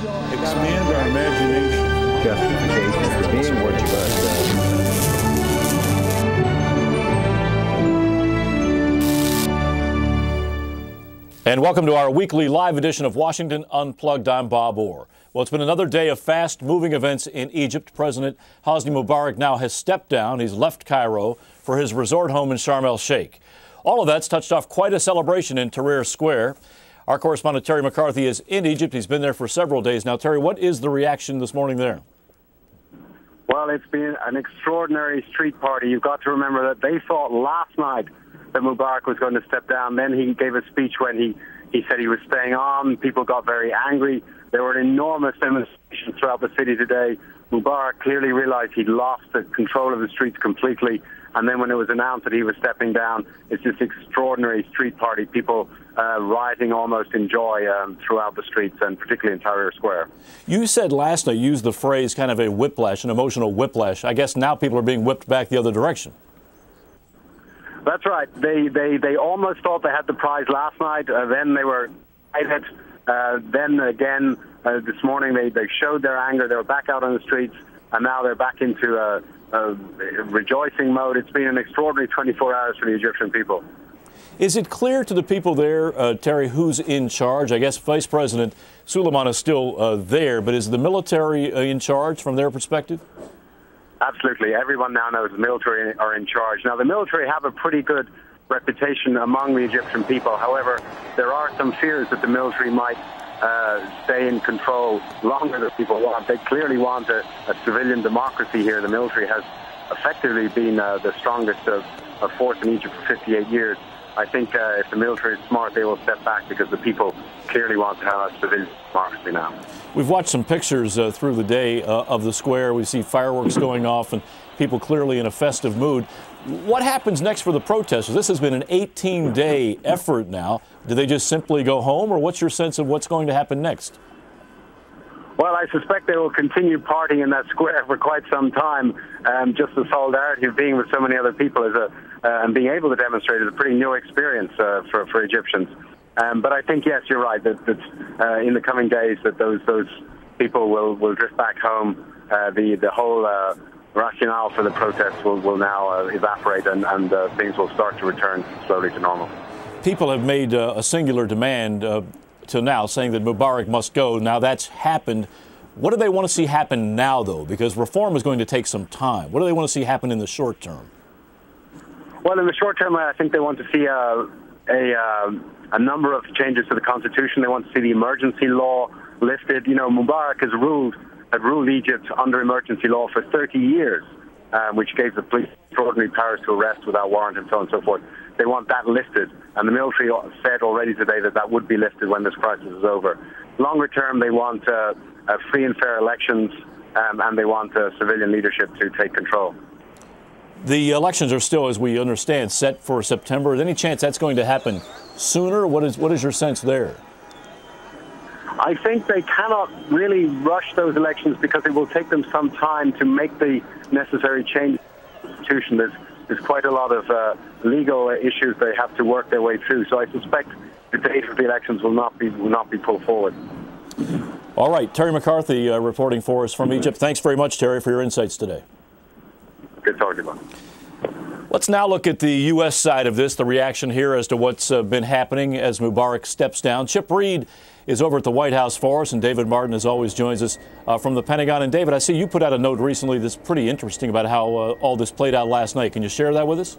Expand our imagination. Justification for being what you are. And welcome to our weekly live edition of Washington Unplugged. I'm Bob Orr. Well, it's been another day of fast-moving events in Egypt. President Hosni Mubarak now has stepped down. He's left Cairo for his resort home in Sharm el-Sheikh. All of that's touched off quite a celebration in Tahrir Square. Our correspondent Terry McCarthy is in Egypt. He's been there for several days now. Terry, what is the reaction this morning there? Well, it's been an extraordinary street party. You've got to remember that they thought last night that Mubarak was going to step down. Then he gave a speech when he said he was staying on. People got very angry. There were enormous demonstrations throughout the city today. Mubarak clearly realized he'd lost the control of the streets completely. And then when it was announced that he was stepping down, it's this extraordinary street party, people rioting almost in joy throughout the streets, and particularly in Tahrir Square. You said last night, you used the phrase kind of a whiplash, an emotional whiplash. I guess now people are being whipped back the other direction. That's right. They almost thought they had the prize last night. Then they were excited. Then again, this morning they showed their anger. They were back out on the streets, and now they're back into a rejoicing mode. It's been an extraordinary 24 hours for the Egyptian people. Is it clear to the people there, Terry, who's in charge? I guess Vice President Suleiman is still there, but is the military in charge from their perspective? Absolutely. Everyone now knows the military are in charge. Now, the military have a pretty good reputation among the Egyptian people. However, there are some fears that the military might stay in control longer than people want. They clearly want a civilian democracy here. The military has effectively been the strongest force in Egypt for 58 years. I think if the military is smart, they will step back because the people clearly want to have a civilian democracy now. We've watched some pictures through the day of the square. We see fireworks going off and people clearly in a festive mood. What happens next for the protesters? This has been an 18-day effort now. Do they just simply go home, or what's your sense of what's going to happen next? Well, I suspect they will continue partying in that square for quite some time. Just the solidarity of being with so many other people and being able to demonstrate is a pretty new experience for Egyptians. But I think, yes, you're right, that in the coming days that those people will drift back home. The whole rationale for the protests will now evaporate, and things will start to return slowly to normal. People have made a singular demand till now, saying that Mubarak must go. Now that's happened. What do they want to see happen now, though? Because reform is going to take some time. What do they want to see happen in the short term? Well, in the short term, I think they want to see a number of changes to the Constitution. They want to see the emergency law lifted. You know, Mubarak had ruled Egypt under emergency law for 30 years, which gave the police extraordinary powers to arrest without warrant and so on and so forth. They want that lifted, and the military said already today that would be lifted when this crisis is over. Longer term, they want free and fair elections, and they want civilian leadership to take control. The elections are still, as we understand, set for September. Is any chance that's going to happen sooner? What is your sense there? I think they cannot really rush those elections because it will take them some time to make the necessary change to the Constitution. There's quite a lot of legal issues they have to work their way through. So I suspect the date of the elections will not be pulled forward. All right, Terry McCarthy reporting for us from Egypt. Thanks very much, Terry, for your insights today. Good talking about it. Let's now look at the U.S. side of this, the reaction here as to what's been happening as Mubarak steps down. Chip Reid is over at the White House for us, and David Martin, as always, joins us from the Pentagon. And David, I see you put out a note recently that's pretty interesting about how all this played out last night. Can you share that with us?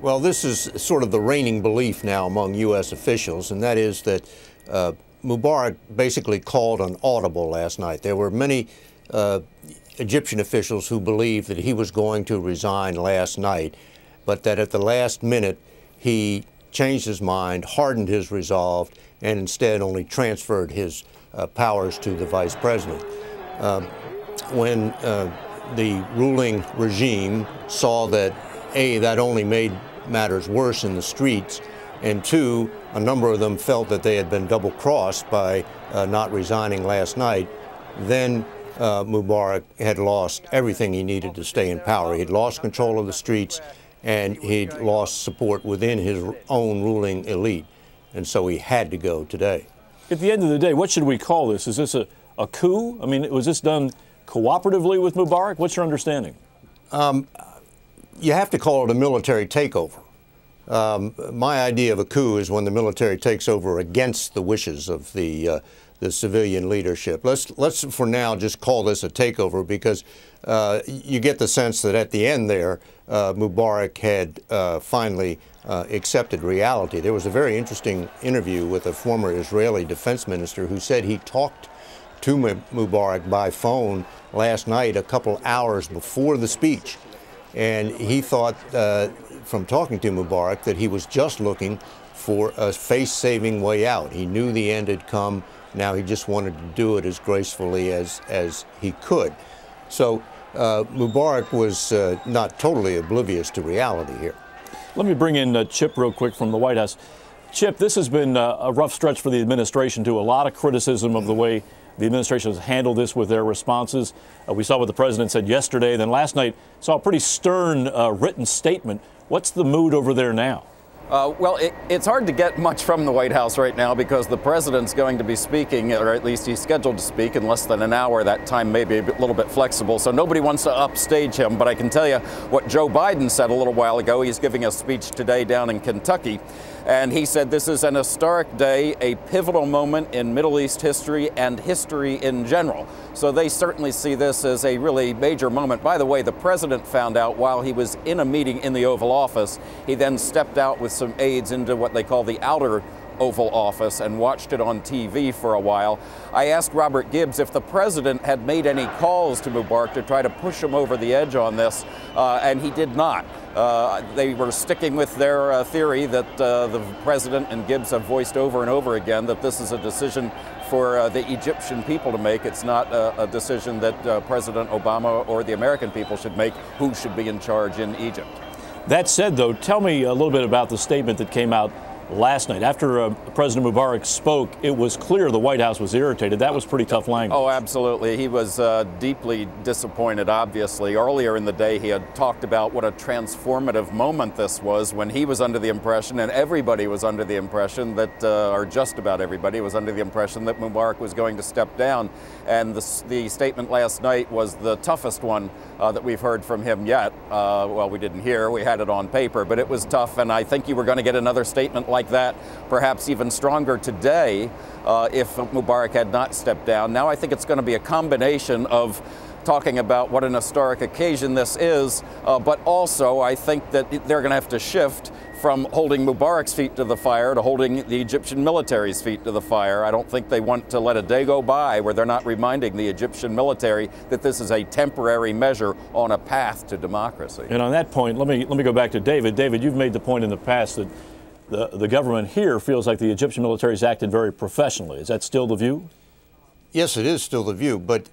Well, this is sort of the reigning belief now among U.S. officials, and that is that Mubarak basically called an audible last night. There were many Egyptian officials who believed that he was going to resign last night, but that at the last minute he changed his mind, hardened his resolve, and instead only transferred his powers to the vice president. When the ruling regime saw that, A, that only made matters worse in the streets, and two, a number of them felt that they had been double-crossed by not resigning last night, then Mubarak had lost everything he needed to stay in power. He'd lost control of the streets, and he'd lost support within his own ruling elite. And so he had to go today. At the end of the day, what should we call this? Is this a a coup? I mean, was this done cooperatively with Mubarak? What's your understanding? You have to call it a military takeover. My idea of a coup is when the military takes over against the wishes of the civilian leadership. Let's for now just call this a takeover, because you get the sense that at the end there, Mubarak had finally accepted reality. There was a very interesting interview with a former Israeli defense minister who said he talked to Mubarak by phone last night, a couple hours before the speech. And he thought from talking to Mubarak that he was just looking for a face-saving way out. He knew the end had come. Now he just wanted to do it as gracefully as he could. So Mubarak was not totally oblivious to reality here. Let me bring in Chip real quick from the White House. Chip, this has been a rough stretch for the administration, too. A lot of criticism of the way the administration has handled this with their responses. We saw what the president said yesterday. Then last night saw a pretty stern written statement. What's the mood over there now? Well, it's hard to get much from the White House right now because the president's going to be speaking, or at least he's scheduled to speak in less than an hour. That time may be a little bit flexible, so nobody wants to upstage him. But I can tell you what Joe Biden said a little while ago. He's giving a speech today down in Kentucky, and he said this is an historic day, a pivotal moment in Middle East history and history in general. So they certainly see this as a really major moment. By the way, the president found out while he was in a meeting in the Oval Office. He then stepped out with some aides into what they call the outer Oval Office and watched it on TV for a while. I asked Robert Gibbs if the president had made any calls to Mubarak to try to push him over the edge on this, and he did not. They were sticking with their theory that the president and Gibbs have voiced over and over again that this is a decision for the Egyptian people to make. It's not a decision that President Obama or the American people should make, who should be in charge in Egypt. That said, though, tell me a little bit about the statement that came out last night. After President Mubarak spoke, it was clear the White House was irritated. That was pretty tough language. Oh, absolutely. He was deeply disappointed, obviously. Earlier in the day, he had talked about what a transformative moment this was when he was under the impression, and everybody was under the impression that, or just about everybody was under the impression that Mubarak was going to step down. And the statement last night was the toughest one that we've heard from him yet. Well, we didn't hear. We had it on paper, but it was tough. And I think you were going to get another statement like that, perhaps even stronger today, if Mubarak had not stepped down. Now I think it's going to be a combination of talking about what an historic occasion this is, but also I think that they're going to have to shift from holding Mubarak's feet to the fire to holding the Egyptian military's feet to the fire. I don't think they want to let a day go by where they're not reminding the Egyptian military that this is a temporary measure on a path to democracy. And on that point, let me go back to David. David, you've made the point in the past that the government here feels like the Egyptian military has acted very professionally. Is that still the view? Yes, it is still the view, but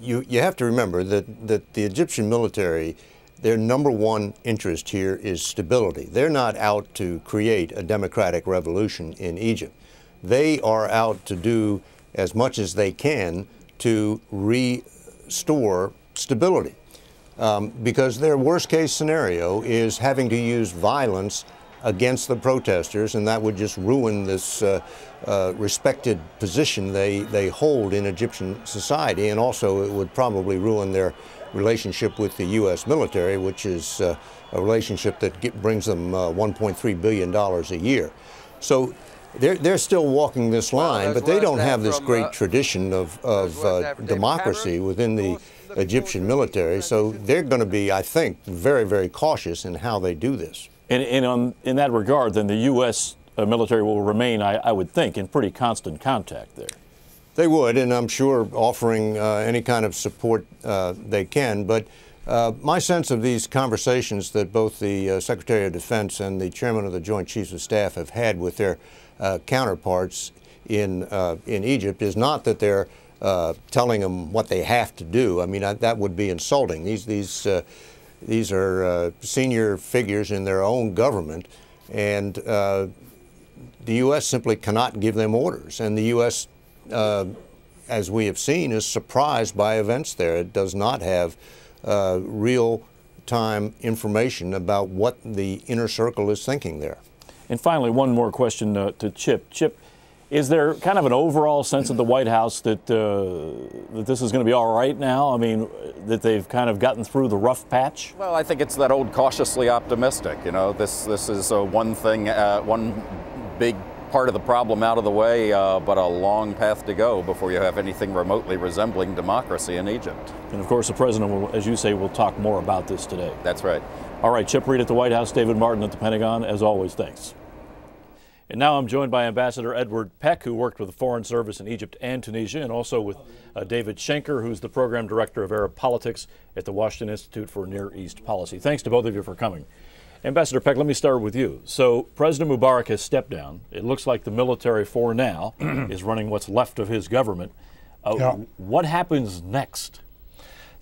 you have to remember that the Egyptian military, their number one interest here is stability. They're not out to create a democratic revolution in Egypt. They are out to do as much as they can to restore stability, because their worst case scenario is having to use violence against the protesters, and that would just ruin this respected position they hold in Egyptian society, and also it would probably ruin their relationship with the U.S. military, which is a relationship that brings them $1.3 billion a year. So they're still walking this line, but they don't have this great tradition of democracy within the Egyptian military, so they're going to be, I think, very, very cautious in how they do this. And in that regard, then the U.S. military will remain, I would think, in pretty constant contact there. They would, and I'm sure offering any kind of support they can. But my sense of these conversations that both the Secretary of Defense and the Chairman of the Joint Chiefs of Staff have had with their counterparts in Egypt is not that they're telling them what they have to do. I mean, that would be insulting. These are senior figures in their own government, and the U.S. simply cannot give them orders. And the U.S., as we have seen, is surprised by events there. It does not have real-time information about what the inner circle is thinking there. And finally, one more question to Chip. Chip, Is there kind of an overall sense at the White House that that this is going to be all right now? I mean, that they've kind of gotten through the rough patch? Well, I think it's that old cautiously optimistic. You know, this is one thing, one big part of the problem out of the way, but a long path to go before you have anything remotely resembling democracy in Egypt. And of course, the president will, as you say, will talk more about this today. That's right. All right, Chip Reid at the White House, David Martin at the Pentagon. As always, thanks. And now I'm joined by Ambassador Edward Peck, who worked with the Foreign Service in Egypt and Tunisia, and also with David Schenker, who's the Program Director of Arab Politics at the Washington Institute for Near East Policy. Thanks to both of you for coming. Ambassador Peck, let me start with you. So President Mubarak has stepped down. It looks like the military, for now, is running what's left of his government. What happens next?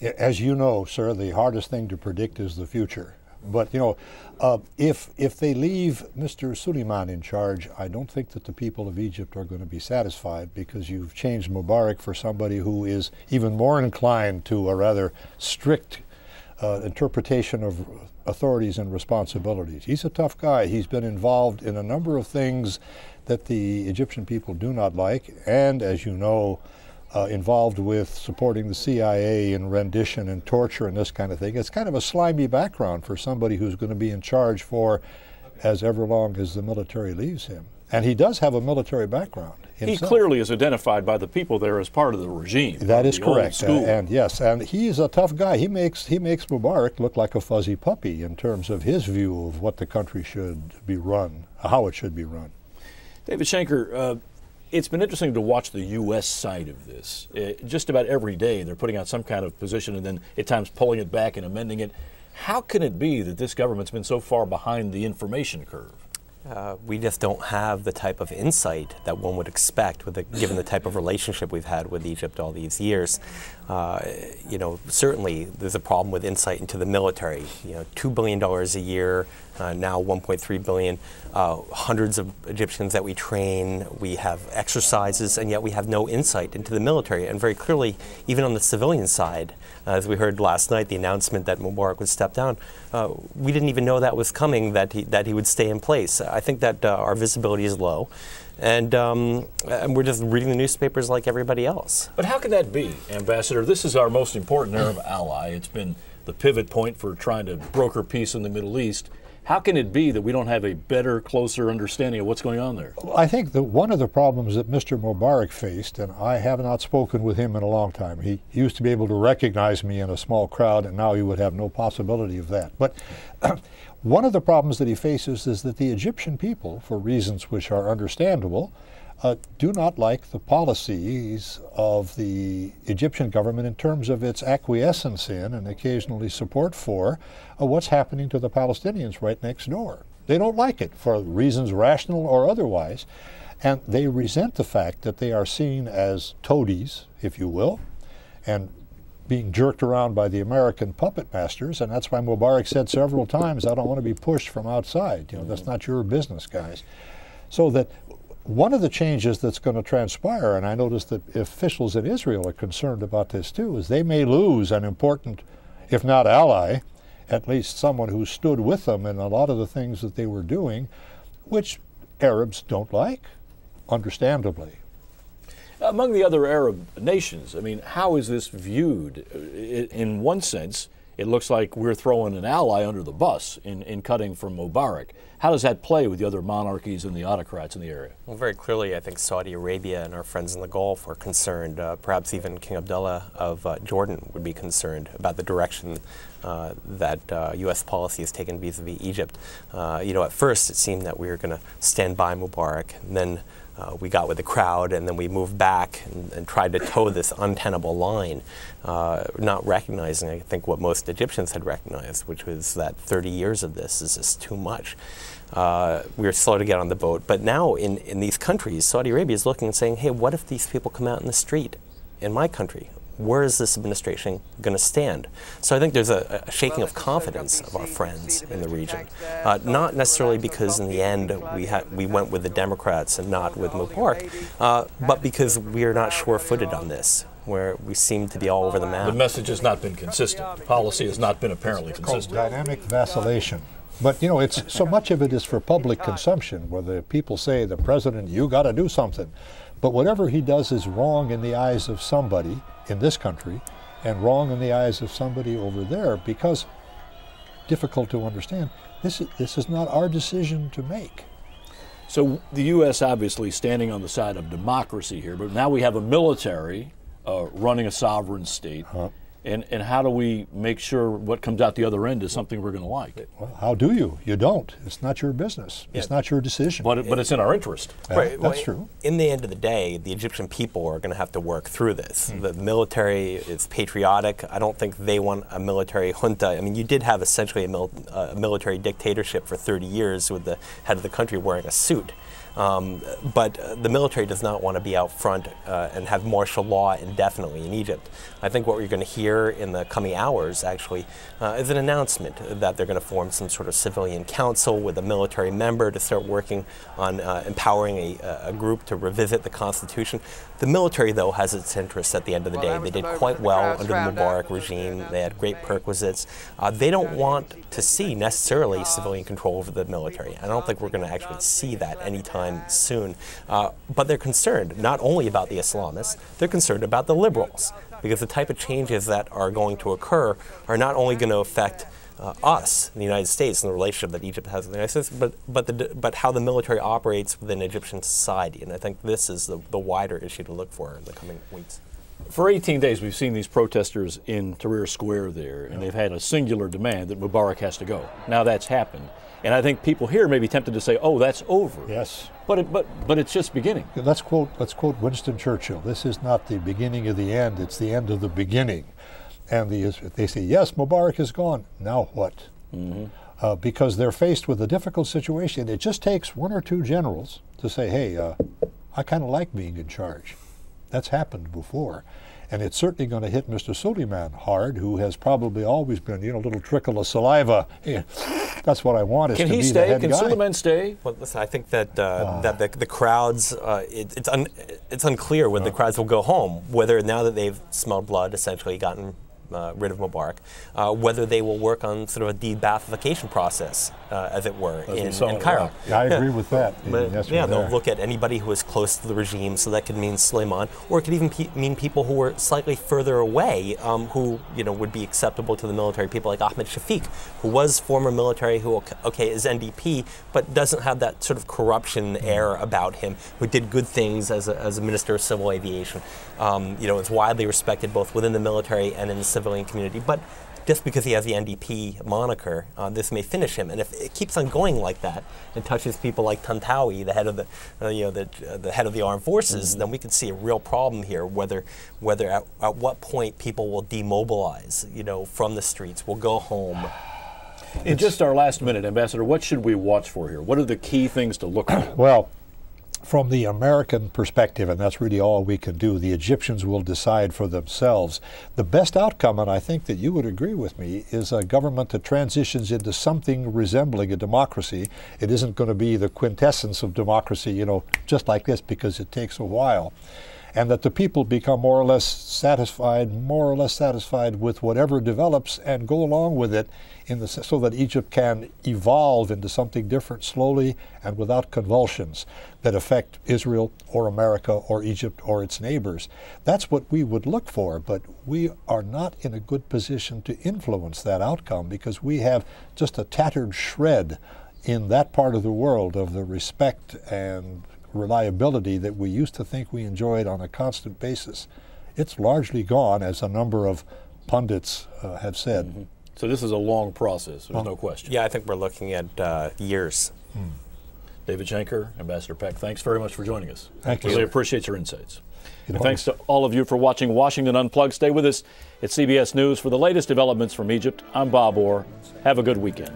As you know, sir, the hardest thing to predict is the future. But, you know, if they leave Mr. Suleiman in charge, I don't think that the people of Egypt are going to be satisfied, because you've changed Mubarak for somebody who is even more inclined to a rather strict interpretation of authorities and responsibilities. He's a tough guy. He's been involved in a number of things that the Egyptian people do not like, and, as you know, involved with supporting the CIA in rendition and torture and this kind of thing. It's kind of a slimy background for somebody who's going to be in charge for as ever long as the military leaves him. And he does have a military background himself. He clearly is identified by the people there as part of the regime. That is correct. And yes, and he's a tough guy. He makes Mubarak look like a fuzzy puppy in terms of his view of what the country should be run, how it should be run. David Schenker, it's been interesting to watch the U.S. side of this. Just about every day they're putting out some kind of position and then at times pulling it back and amending it. How can it be that this government's been so far behind the information curve? We just don't have the type of insight that one would expect given the type of relationship we've had with Egypt all these years. You know, certainly there's a problem with insight into the military. You know, $2 billion a year, now $1.3 billion, hundreds of Egyptians that we train, we have exercises, and yet we have no insight into the military. And very clearly, even on the civilian side, as we heard last night, the announcement that Mubarak would step down, we didn't even know that was coming, that he would stay in place. I think that our visibility is low, and we're just reading the newspapers like everybody else. But how can that be, Ambassador? This is our most important Arab ally. It's been the pivot point for trying to broker peace in the Middle East. How can it be that we don't have a better, closer understanding of what's going on there? I think that one of the problems that Mr. Mubarak faced, and I have not spoken with him in a long time, he used to be able to recognize me in a small crowd, and now he would have no possibility of that. But one of the problems that he faces is that the Egyptian people, for reasons which are understandable, do not like the policies of the Egyptian government in terms of its acquiescence in and occasionally support for what's happening to the Palestinians right next door. They don't like it for reasons rational or otherwise, and they resent the fact that they are seen as toadies, if you will, and being jerked around by the American puppet masters, and that's why Mubarak said several times, I don't want to be pushed from outside. You know, that's not your business, guys. So that one of the changes that's going to transpire, and I notice that officials in Israel are concerned about this too, is they may lose an important, if not ally, at least someone who stood with them in a lot of the things that they were doing, which Arabs don't like, understandably. Among the other Arab nations, I mean, how is this viewed? In one sense, it looks like we're throwing an ally under the bus in cutting from Mubarak. How does that play with the other monarchies and the autocrats in the area? Well, very clearly, I think Saudi Arabia and our friends in the Gulf are concerned. Perhaps even King Abdullah of Jordan would be concerned about the direction that U.S. policy has taken vis-a-vis Egypt. You know, at first it seemed that we were going to stand by Mubarak, and then we got with the crowd, and then we moved back and tried to toe this untenable line, not recognizing, I think, what most Egyptians had recognized, which was that 30 years of this is just too much. We were slow to get on the boat. But now in these countries, Saudi Arabia is looking and saying, hey, what if these people come out in the street in my country? Where is this administration going to stand? So I think there's a shaking of confidence of our friends in the region. Not necessarily because in the end we went with the Democrats and not with Mubarak, but because we are not sure-footed on this, where we seem to be all over the map. The message has not been consistent. The policy has not been apparently consistent. Dynamic vacillation. But, you know, it's so much of it is for public consumption, where the people say, the president, you got to do something. But whatever he does is wrong in the eyes of somebody in this country and wrong in the eyes of somebody over there, because, difficult to understand, this is not our decision to make. So the U.S. obviously standing on the side of democracy here, but now we have a military running a sovereign state. And how do we make sure what comes out the other end is something we're going to like? Well, how do you? You don't. It's not your business. Yeah. It's not your decision. But it's in our interest. Right. That's true. In the end of the day, the Egyptian people are going to have to work through this. The military is patriotic. I don't think they want a military junta. I mean, you did have essentially a military dictatorship for 30 years with the head of the country wearing a suit. But the military does not want to be out front and have martial law indefinitely in Egypt. I think what we're going to hear in the coming hours, actually, is an announcement that they're going to form some sort of civilian council with a military member to start working on empowering a group to revisit the Constitution. The military, though, has its interests at the end of the day. They did quite well under the Mubarak regime. They had great perquisites. They don't want to see necessarily civilian control over the military. I don't think we're going to actually see that anytime soon. But they're concerned not only about the Islamists, they're concerned about the liberals, because the type of changes that are going to occur are not only going to affect us in the United States and the relationship that Egypt has with the United States, but how the military operates within Egyptian society. And I think this is the wider issue to look for in the coming weeks. For 18 days, we've seen these protesters in Tahrir Square there, and they've had a singular demand that Mubarak has to go. Now that's happened. And I think people here may be tempted to say, oh, that's over. Yes. But it's just beginning. Let's quote Winston Churchill. This is not the beginning of the end, it's the end of the beginning. And they say, yes, Mubarak is gone. Now what? Because they're faced with a difficult situation. It just takes one or two generals to say, hey, I kind of like being in charge. That's happened before. And it's certainly going to hit Mr. Suleiman hard, who has probably always been, you know, a little trickle of saliva. Yeah, that's what I want. Can he stay? Can Suleiman stay? Well, listen, I think that the crowds, it's unclear whether the crowds will go home, whether now that they've smelled blood, essentially gotten rid of Mubarak, whether they will work on sort of a de-Baathification process, as it were, in Cairo. Yeah, I agree with that. They'll look at anybody who is close to the regime, so that could mean Suleiman, or it could even mean people who were slightly further away, who would be acceptable to the military. People like Ahmed Shafiq, who was former military, who is NDP, but doesn't have that sort of corruption air about him, who did good things as a minister of civil aviation. Is widely respected both within the military and in the civilian community, but just because he has the NDP moniker, this may finish him. And if it keeps on going like that and touches people like Tantawi, the head of the head of the armed forces, then we could see a real problem here. Whether at what point people will demobilize, from the streets, will go home. In just our last minute, Ambassador, what should we watch for here? What are the key things to look for? Well, from the American perspective, and that's really all we can do, the Egyptians will decide for themselves. The best outcome, and I think that you would agree with me, is a government that transitions into something resembling a democracy. It isn't going to be the quintessence of democracy, just like this, because it takes a while. And that the people become more or less satisfied with whatever develops and go along with it so that Egypt can evolve into something different slowly and without convulsions that affect Israel or America or Egypt or its neighbors. That's what we would look for, but we are not in a good position to influence that outcome because we have just a tattered shred in that part of the world of the respect and reliability that we used to think we enjoyed on a constant basis. It's largely gone, as a number of pundits have said. So this is a long process, there's no question. Yeah, I think we're looking at years. David Schenker, Ambassador Peck, thanks very much for joining us. Thank you. Really appreciate your insights. And thanks to all of you for watching Washington Unplugged. Stay with us at CBS News for the latest developments from Egypt. I'm Bob Orr. Have a good weekend.